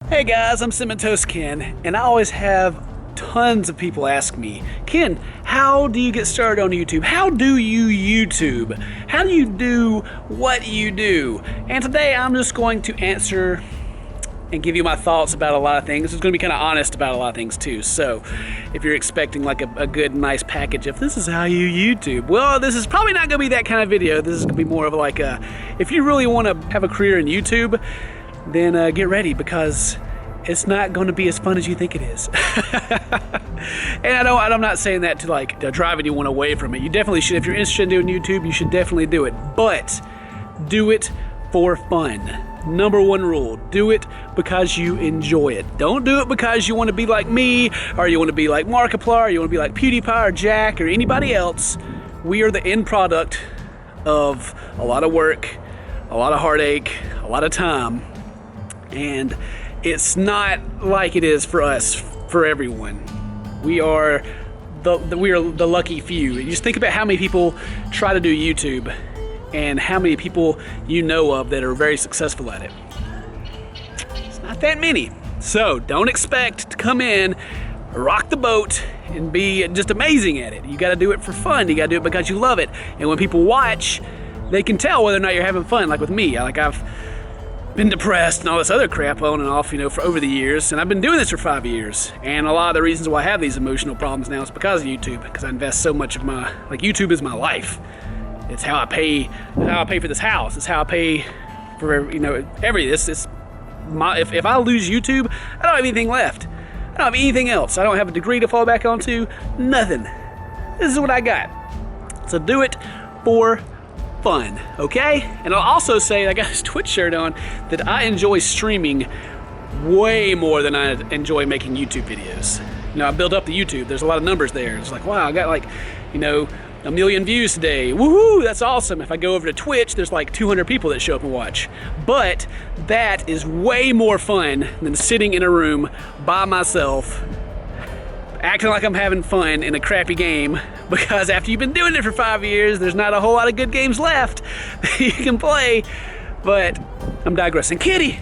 Hey guys, I'm CinnamonToastKen, and I always have tons of people ask me, Ken, how do you get started on YouTube? How do you YouTube? How do you do what you do? And today I'm just going to answer and give you my thoughts about a lot of things. It's going to be kind of honest about a lot of things too. So if you're expecting like a good, nice package of this is how you YouTube, well, this is probably not going to be that kind of video. This is going to be more of like a, if you really want to have a career in YouTube, then get ready, because it's not going to be as fun as you think it is. And I'm not saying that to like to drive anyone away from it. You definitely should. If you're interested in doing YouTube, you should definitely do it. But do it for fun. Number one rule, do it because you enjoy it. Don't do it because you want to be like me, or you want to be like Markiplier, or you want to be like PewDiePie or Jack or anybody else. We are the end product of a lot of work, a lot of heartache, a lot of time. And it's not like it is for us, for everyone. We are the lucky few. You just think about how many people try to do YouTube and how many people you know of that are very successful at it. It's not that many. So don't expect to come in, rock the boat, and be just amazing at it. You gotta do it for fun. You gotta do it because you love it. And when people watch, they can tell whether or not you're having fun. Like with me, I've been depressed and all this other crap on and off, for over the years, and I've been doing this for 5 years. And a lot of the reasons why I have these emotional problems now is because of YouTube, because I invest so much of my, YouTube is my life. It's how I pay for this house. It's how I pay for if I lose YouTube, I don't have anything left. I don't have anything else. I don't have a degree to fall back onto. Nothing. This is what I got. So do it for fun, okay? And I'll also say, I got this Twitch shirt on, that I enjoy streaming way more than I enjoy making YouTube videos. I build up the YouTube. There's a lot of numbers there. It's like, wow, I got like, 1 million views today. Woohoo, that's awesome. If I go over to Twitch, there's like 200 people that show up and watch. But that is way more fun than sitting in a room by myself, acting like I'm having fun in a crappy game, because after you've been doing it for 5 years, there's not a whole lot of good games left that you can play. But I'm digressing. Kitty,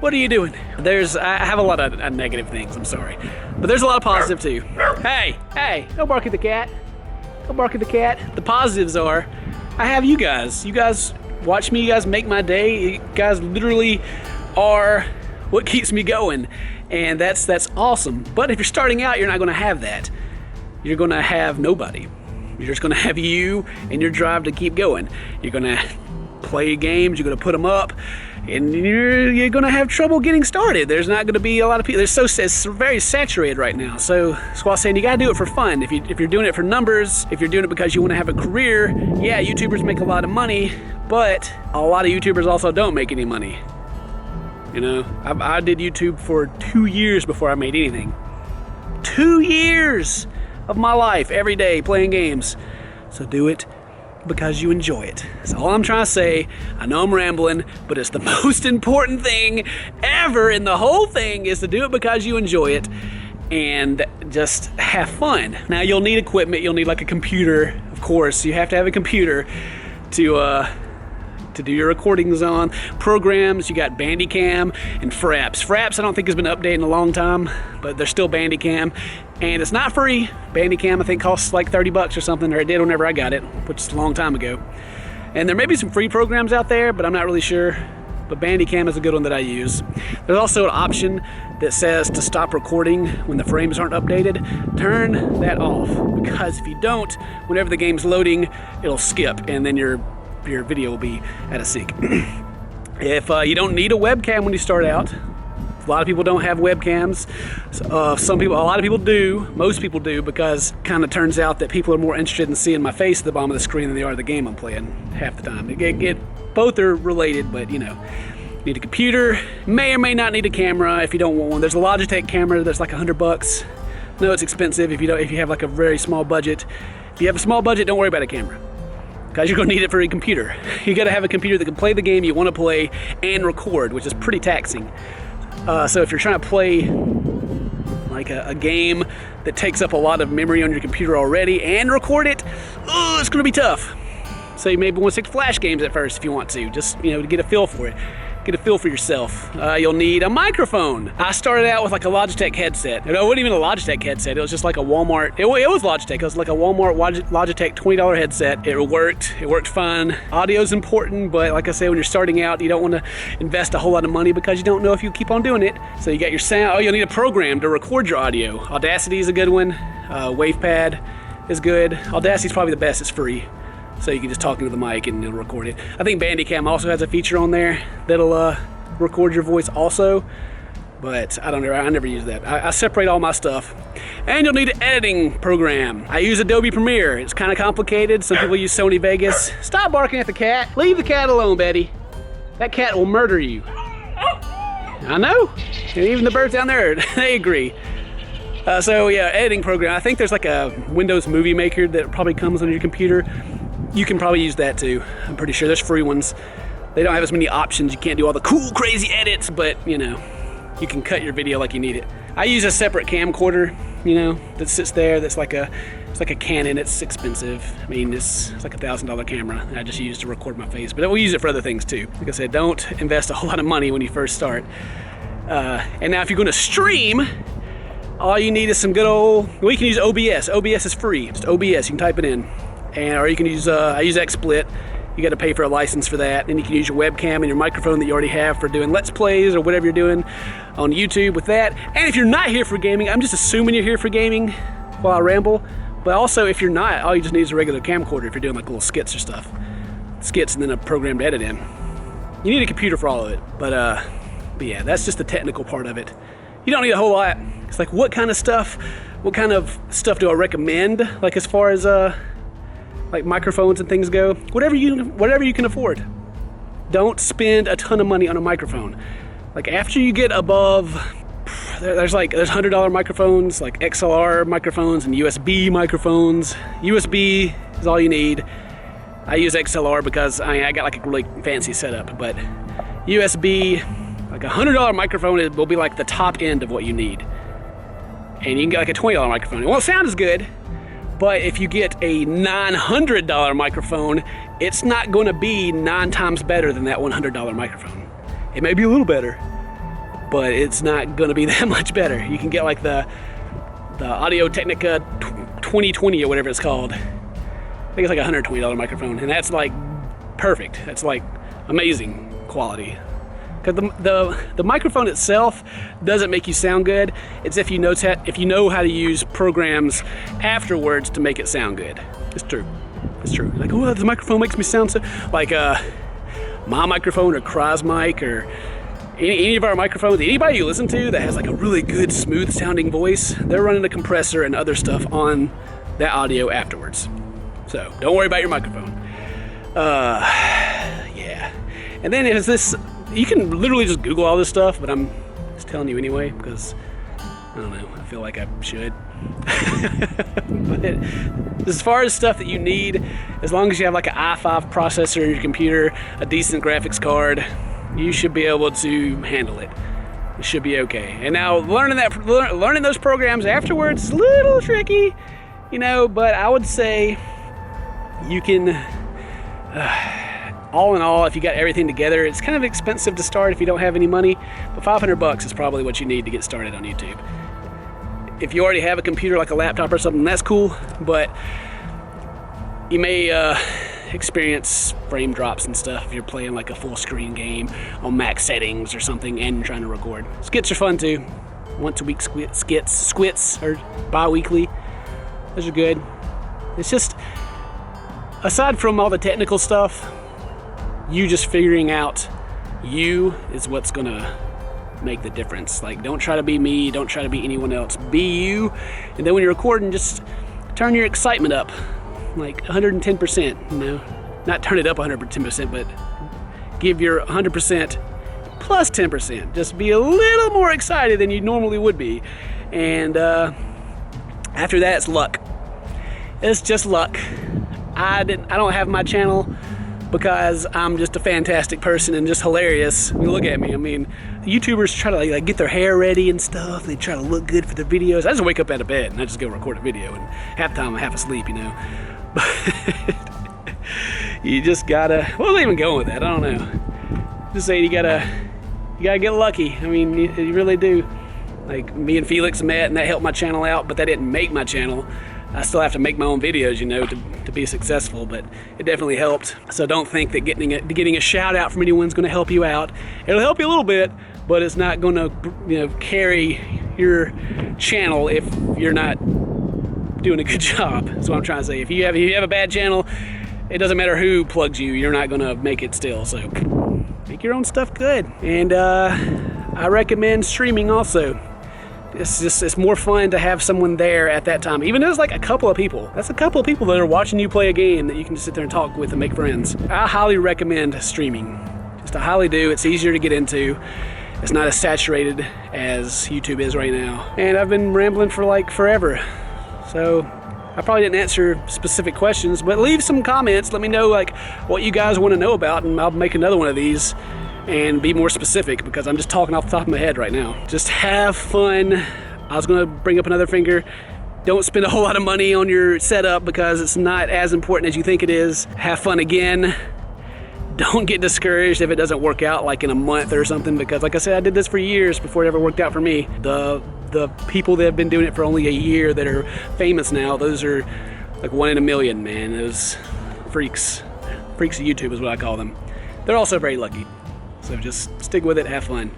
what are you doing? I have a lot of negative things, I'm sorry. But there's a lot of positive too. Hey, don't bark at the cat. Don't bark at the cat. The positives are, I have you guys. You guys watch me, you guys make my day. You guys literally are what keeps me going. And that's awesome. But if you're starting out, you're not going to have that. You're going to have nobody. You're just going to have you and your drive to keep going. You're going to play games. You're going to put them up, and you're going to have trouble getting started. There's not going to be a lot of people. It's very saturated right now. So that's why I'm saying you got to do it for fun. If you're doing it for numbers, if you're doing it because you want to have a career, yeah, YouTubers make a lot of money, but a lot of YouTubers also don't make any money. I did YouTube for 2 years before I made anything. 2 years of my life, every day, playing games. So do it because you enjoy it. That's all I'm trying to say. I know I'm rambling, but it's the most important thing ever in the whole thing, is to do it because you enjoy it and just have fun. Now, you'll need equipment. You'll need like a computer, of course. You have to have a computer to do your recordings on. Programs, you got Bandicam and Fraps. Fraps I don't think has been updated in a long time, but there's still Bandicam, and it's not free. Bandicam I think costs like $30 or something, or it did whenever I got it, which is a long time ago. And there may be some free programs out there, but I'm not really sure. But Bandicam is a good one that I use. There's also an option that says to stop recording when the frames aren't updated. Turn that off, because if you don't, whenever the game's loading, it'll skip, and then your video will be at a sync. If you don't need a webcam when you start out, a lot of people don't have webcams. A lot of people do. Most people do, because it kind of turns out that people are more interested in seeing my face at the bottom of the screen than they are the game I'm playing half the time. Both are related, but need a computer. May or may not need a camera if you don't want one. There's a Logitech camera that's like $100. No, it's expensive if you have like a very small budget. If you have a small budget, don't worry about a camera, because you're going to need it for a computer. You got to have a computer that can play the game you want to play and record, which is pretty taxing. So if you're trying to play like a game that takes up a lot of memory on your computer already and record it, it's going to be tough. So you maybe want to stick to flash games at first if you want to, just to get a feel for it. get a feel for yourself. You'll need a microphone. I started out with like a Logitech headset. It wasn't even a Logitech headset. It was just like a Walmart. It was Logitech. It was like a Walmart Logitech $20 headset. It worked. It worked fine. Audio is important, but like I said, when you're starting out, you don't want to invest a whole lot of money because you don't know if you keep on doing it. So you got your sound. Oh, you'll need a program to record your audio. Audacity is a good one. WavePad is good. Audacity's probably the best. It's free. So you can just talk into the mic and it'll record it. I think Bandicam also has a feature on there that'll record your voice also, but I don't know, I never use that. I separate all my stuff. And you'll need an editing program. I use Adobe Premiere. It's kind of complicated. Some people use Sony Vegas. Stop barking at the cat. Leave the cat alone, Betty. That cat will murder you. I know. And even the birds down there, they agree. So yeah, editing program. I think there's like a Windows Movie Maker that probably comes on your computer. You can probably use that too. I'm pretty sure there's free ones. They don't have as many options. You can't do all the cool, crazy edits, but you know, you can cut your video like you need it. I use a separate camcorder, you know, that sits there. It's like a Canon. It's expensive. I mean, it's like $1,000 camera. I just use to record my face, but we'll use it for other things too. Like I said, don't invest a whole lot of money when you first start. And now if you're going to stream, all you need is some good old, well, you can use OBS. OBS is free. Just OBS, you can type it in. Or you can use, I use XSplit. You got to pay for a license for that. And you can use your webcam and your microphone that you already have for doing Let's Plays or whatever you're doing on YouTube with that. And if you're not here for gaming, I'm just assuming you're here for gaming while I ramble. But also, if you're not, all you just need is a regular camcorder if you're doing like little skits or stuff. Skits and then a program to edit in. You need a computer for all of it. But yeah, that's just the technical part of it. You don't need a whole lot. It's like, what kind of stuff do I recommend? Like as far as like microphones and things go, whatever you can afford. Don't spend a ton of money on a microphone. Like after you get above, there's $100 microphones, like XLR microphones and USB microphones. USB is all you need. I use XLR because I got like a really fancy setup, but USB, like $100 microphone will be like the top end of what you need. And you can get like a $20 microphone. It won't sound as good, but if you get a $900 microphone, it's not going to be 9 times better than that $100 microphone. It may be a little better, but it's not going to be that much better. You can get like the Audio Technica 2020 or whatever it's called. I think it's like a $120 microphone, and that's like perfect. That's like amazing quality. Because the microphone itself doesn't make you sound good. It's if you know how to use programs afterwards to make it sound good. It's true. It's true. Like, oh, the microphone makes me sound so like my microphone or Cry's mic or any of our microphones. Anybody you listen to that has like a really good, smooth sounding voice, they're running a compressor and other stuff on that audio afterwards. So don't worry about your microphone. Yeah. And then there's this. You can literally just Google all this stuff, but I'm just telling you anyway because, I don't know, I feel like I should. But as far as stuff that you need, as long as you have like an i5 processor in your computer, a decent graphics card, you should be able to handle it. It should be okay. And now learning those programs afterwards is a little tricky, you know, but I would say you can... all in all, if you got everything together, it's kind of expensive to start if you don't have any money, but $500 is probably what you need to get started on YouTube. If you already have a computer like a laptop or something, that's cool, but you may experience frame drops and stuff if you're playing like a full screen game on max settings or something and you're trying to record. Skits are fun too. Once a week squits, or bi-weekly. Those are good. It's just, aside from all the technical stuff, you just figuring out you is what's gonna make the difference. Like, don't try to be me, don't try to be anyone else. Be you, and then when you're recording, just turn your excitement up, like 110%, you know? Not turn it up 110%, but give your 100% plus 10%. Just be a little more excited than you normally would be. And after that, it's luck. It's just luck. I don't have my channel because I'm just a fantastic person and just hilarious. I mean, look at me. I mean, YouTubers try to like get their hair ready and stuff. They try to look good for their videos. I just wake up out of bed and I just go record a video, and half the time I'm half asleep, you know. But you just gotta, where was I even going with that? I don't know. Just saying, you gotta get lucky. I mean, you really do. Like, me and Felix met, and that helped my channel out, but that didn't make my channel. I still have to make my own videos, you know, to be successful, but it definitely helped. So don't think that getting a shout out from anyone's gonna help you out. It'll help you a little bit, but it's not gonna, you know, carry your channel if you're not doing a good job. That's what I'm trying to say. If you have a bad channel, it doesn't matter who plugs you, you're not gonna make it still. So make your own stuff good. And I recommend streaming also. It's more fun to have someone there at that time. Even though it's like a couple of people. That's a couple of people that are watching you play a game that you can just sit there and talk with and make friends. I highly recommend streaming. Just I highly do. It's easier to get into. It's not as saturated as YouTube is right now. And I've been rambling for like forever. So I probably didn't answer specific questions, but leave some comments. Let me know like what you guys want to know about, and I'll make another one of these and be more specific, because I'm just talking off the top of my head right now. Just have fun. I was gonna bring up another finger. Don't spend a whole lot of money on your setup, because it's not as important as you think it is. Have fun again. Don't get discouraged if it doesn't work out like in a month or something, because like I said, I did this for years before it ever worked out for me. The people that have been doing it for only a year that are famous now, those are like 1 in a million, man. Those freaks of YouTube is what I call them. They're also very lucky. So just stick with it, have fun,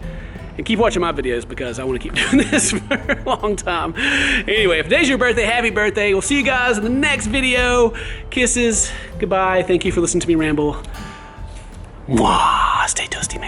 and keep watching my videos, because I want to keep doing this for a long time. Anyway, if today's your birthday, happy birthday. We'll see you guys in the next video. Kisses, goodbye. Thank you for listening to me ramble. Mwah. Stay toasty, man.